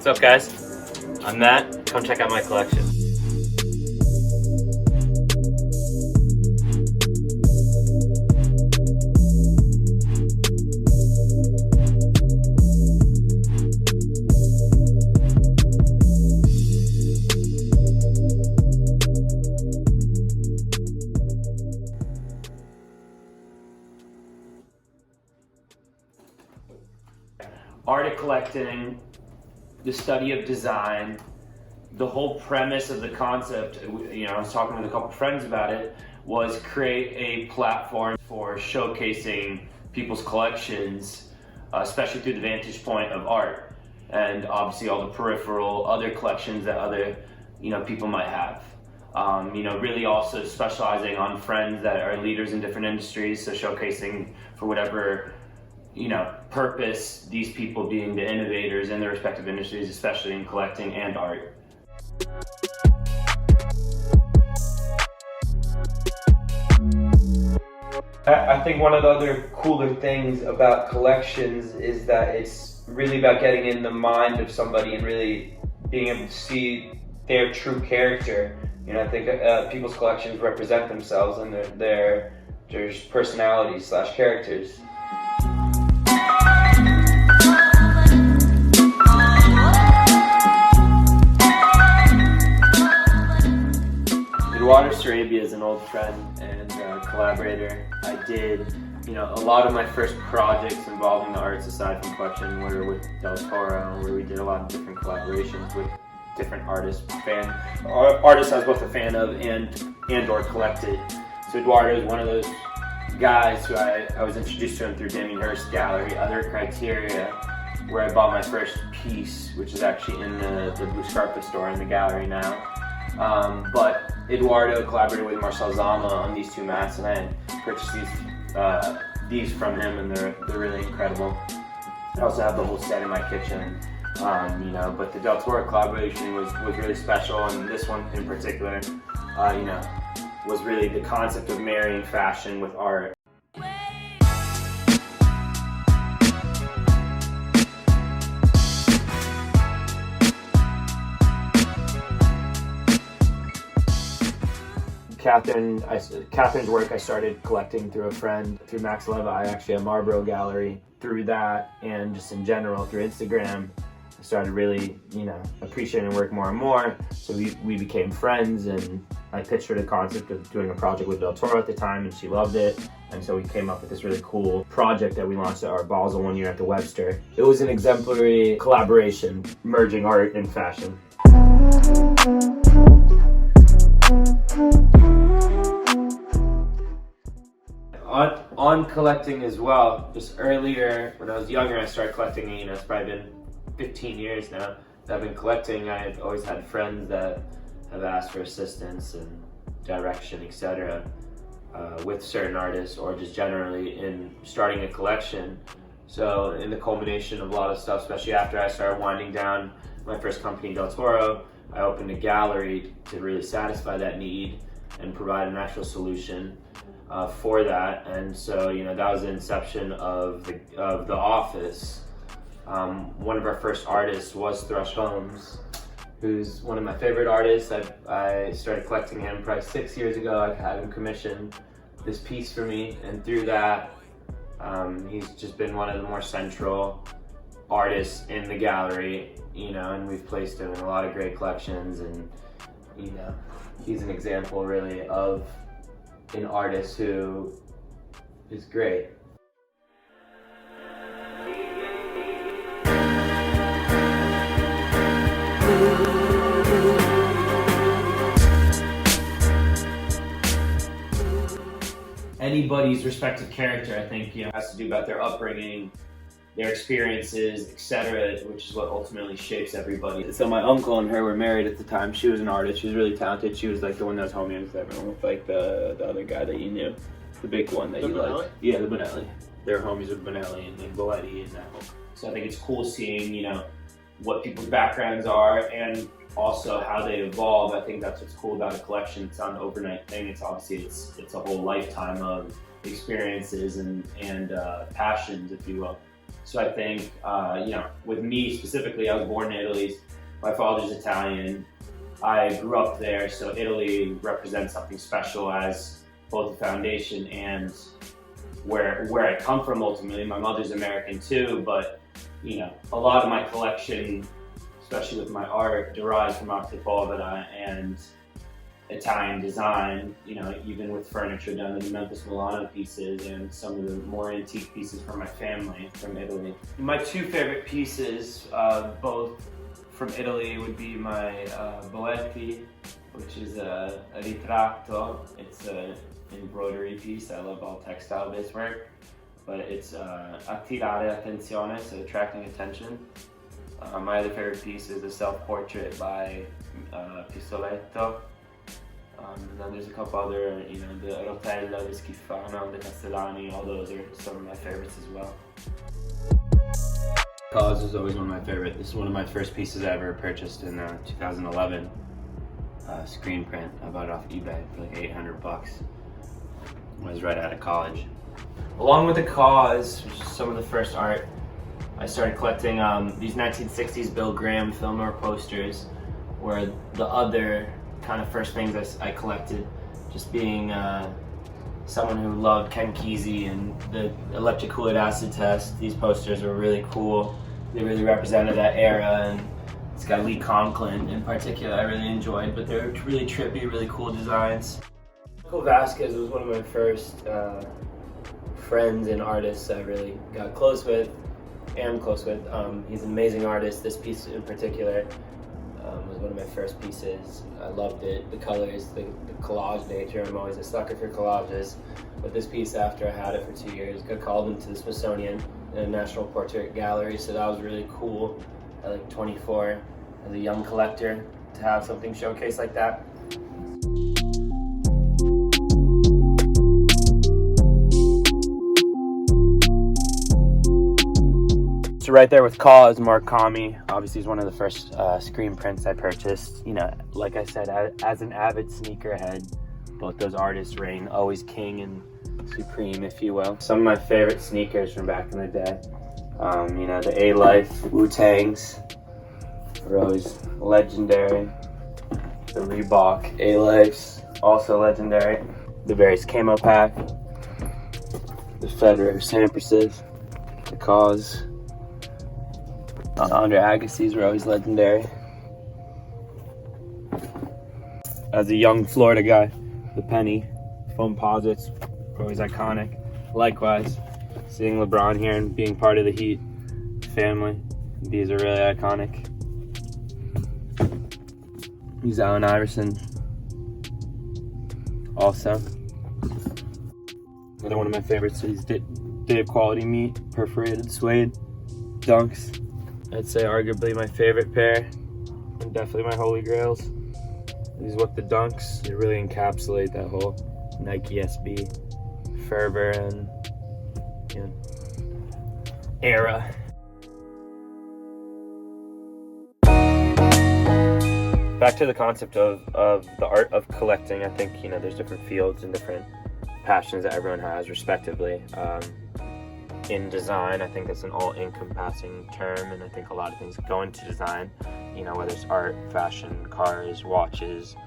What's up, guys? I'm Matt. Come check out my collection. Art collecting, the study of design, the whole premise of the concept, I was talking with a couple friends about it, was create a platform for showcasing people's collections, especially through the vantage point of art, and obviously all the peripheral other collections that other people might have. Really also specializing on friends that are leaders in different industries, so showcasing for whatever purpose, these people being the innovators in their respective industries, especially in collecting and art. I think one of the other cooler things about collections is that it's really about getting in the mind of somebody and really being able to see their true character. I think people's collections represent themselves and their personalities / characters. Eduardo Sarabia is an old friend and collaborator. I did, a lot of my first projects involving the arts aside from collection were with 𝘿𝙁𝙁𝙁𝙁, where we did a lot of different collaborations with different artists I was both a fan of and or collected. So Eduardo is one of those guys who I was introduced to him through Damien Hirst's gallery, Other Criteria, where I bought my first piece, which is actually in the Blue Scarpa store in the gallery now. But Eduardo collaborated with Marcel Zama on these two mats, and I purchased these from him, and they're really incredible. I also have the whole set in my kitchen, but the 𝘿𝙁𝙁𝙁 collaboration was really special, and this one in particular, was really the concept of marrying fashion with art. Catherine's work I started collecting through a friend, through Max Leva. I actually have Marlboro Gallery. Through that, and just in general through Instagram, I started really, appreciating her work more and more. So we became friends, and I pitched her the concept of doing a project with 𝘿𝙁𝙁𝙁 at the time, and she loved it. And so we came up with this really cool project that we launched at Art Basel one year at the Webster. It was an exemplary collaboration, merging art and fashion. On collecting as well, just earlier when I was younger I started collecting, it's probably been 15 years now that I've been collecting. I've always had friends that have asked for assistance and direction, etc. With certain artists, or just generally in starting a collection. So in the culmination of a lot of stuff, especially after I started winding down my first company, 𝘿𝙁𝙁𝙁, I opened a gallery to really satisfy that need and provide an actual solution for that. And so that was the inception of the office. One of our first artists was Thrush Holmes, who's one of my favorite artists. I started collecting him probably 6 years ago. I had him commission this piece for me, and through that he's just been one of the more central artists in the gallery, and we've placed him in a lot of great collections, and he's an example really of an artist who is great. Anybody's respective character, I think, has to do about their upbringing, their experiences, etc., which is what ultimately shapes everybody. So my uncle and her were married at the time. She was an artist. She was really talented. She was like the one that was homie with everyone, with like the other guy that you knew, the big one that you liked. Yeah, the Bonelli. They're homies with Bonelli and Valetti and that. So I think it's cool seeing, what people's backgrounds are and also how they evolve. I think that's what's cool about a collection. It's not an overnight thing. It's obviously it's a whole lifetime of experiences and passions, if you will. So I think, with me specifically, I was born in Italy. My father's Italian. I grew up there, so Italy represents something special as both a foundation and where I come from ultimately. My mother's American too, but a lot of my collection, especially with my art, derives from 𝙁𝙤𝙤𝙬𝙤 and Italian design, even with furniture done in the Memphis Milano pieces and some of the more antique pieces from my family from Italy. My two favorite pieces, both from Italy, would be my 𝘿𝙚𝙤𝙩𝙗, which is a ritratto. It's an embroidery piece. I love all textile-based work, but it's 𝘎𝑩𝑎𝑟𝑒 attenzione, so attracting attention. My other favorite piece is a self-portrait by Pistoletto. And then there's a couple other, the 𝘿𝙚𝙤𝙗𝙗, the 𝘾𝙝𝙗𝙚, the Castellani, all those are some of my favorites as well. Kaws is always one of my favorites. This is one of my first pieces I ever purchased in 2011. Screen print. I bought it off eBay for like $800 when I was right out of college. Along with the Kaws, which is some of the first art, I started collecting these 1960s Bill Graham film noir posters, were the other kind of first things I collected. Just being someone who loved Ken Kesey and the electric Kool-Aid acid test, these posters were really cool. They really represented that era, and it's got Lee Conklin in particular I really enjoyed, but they're really trippy, really cool designs. Michael Vasquez was one of my first friends and artists I really got close with, am close with. He's an amazing artist. This piece in particular was one of my first pieces. I loved it, the colors, the collage nature. I'm always a sucker for collages, but this piece, after I had it for 2 years, got called into the Smithsonian National Portrait Gallery, so that was really cool at like 24 as a young collector to have something showcased like that. So right there with Kaws, Murakami, obviously is one of the first screen prints I purchased. Like I said, as an avid sneakerhead, both those artists reign, always king and supreme, if you will. Some of my favorite sneakers from back in the day, the 𝘿𝙚𝙤𝙬𝙗 were always legendary. The Reebok 𝘿𝙚𝙬𝙗, also legendary. The various camo pack, the Federer Sampresses, the Kaws. Under Agassiz were always legendary. As a young Florida guy, the penny, foam posits were always iconic. Likewise, seeing LeBron here and being part of the Heat family, these are really iconic. Allen Iverson, also. Another one of my favorites is Day of Quality Meat, perforated suede dunks. I'd say arguably my favorite pair, and definitely my holy grails. These what the dunks, they really encapsulate that whole Nike SB fervor and era. Back to the concept of the art of collecting, I think there's different fields and different passions that everyone has respectively. In design, I think it's an all-encompassing term, and I think a lot of things go into design, whether it's art, fashion, cars, watches,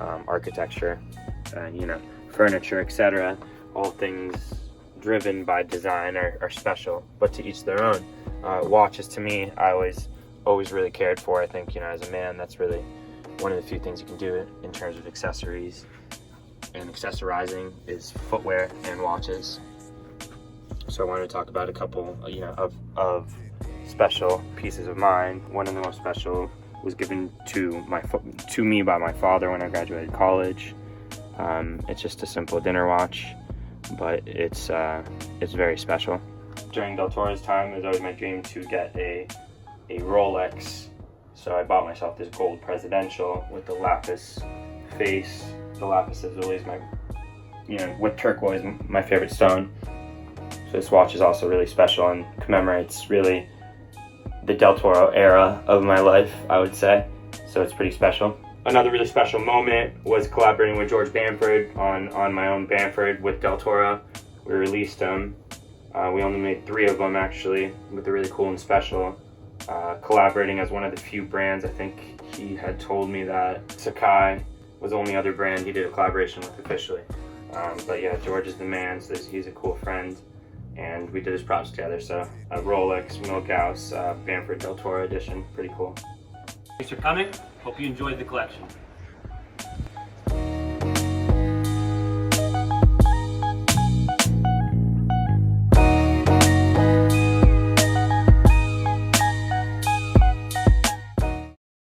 architecture, furniture, etc. All things driven by design are special, but to each their own. Watches, to me, I always really cared for. I think, as a man, that's really one of the few things you can do in terms of accessories and accessorizing is footwear and watches. So I wanted to talk about a couple, of special pieces of mine. One of the most special was given to me by my father when I graduated college. It's just a simple dinner watch, but it's very special. During Del Toro's time, it was always my dream to get a Rolex. So I bought myself this gold presidential with the lapis face. The lapis lazuli is my, with turquoise, my favorite stone. So this watch is also really special and commemorates really the Del Toro era of my life, I would say. So it's pretty special. Another really special moment was collaborating with George Bamford on my own Bamford with Del Toro. We released We only made 3 of them actually, with the really cool and special. Collaborating as one of the few brands. I think he had told me that 𝙁𝙤𝙤𝙤𝙤 was the only other brand he did a collaboration with officially. But yeah, George is the man, so he's a cool friend, and we did his props together. So Rolex, 𝘿𝙚𝙤𝙤𝙤𝙤, Bamford Del Toro edition, pretty cool. Thanks for coming. Hope you enjoyed the collection.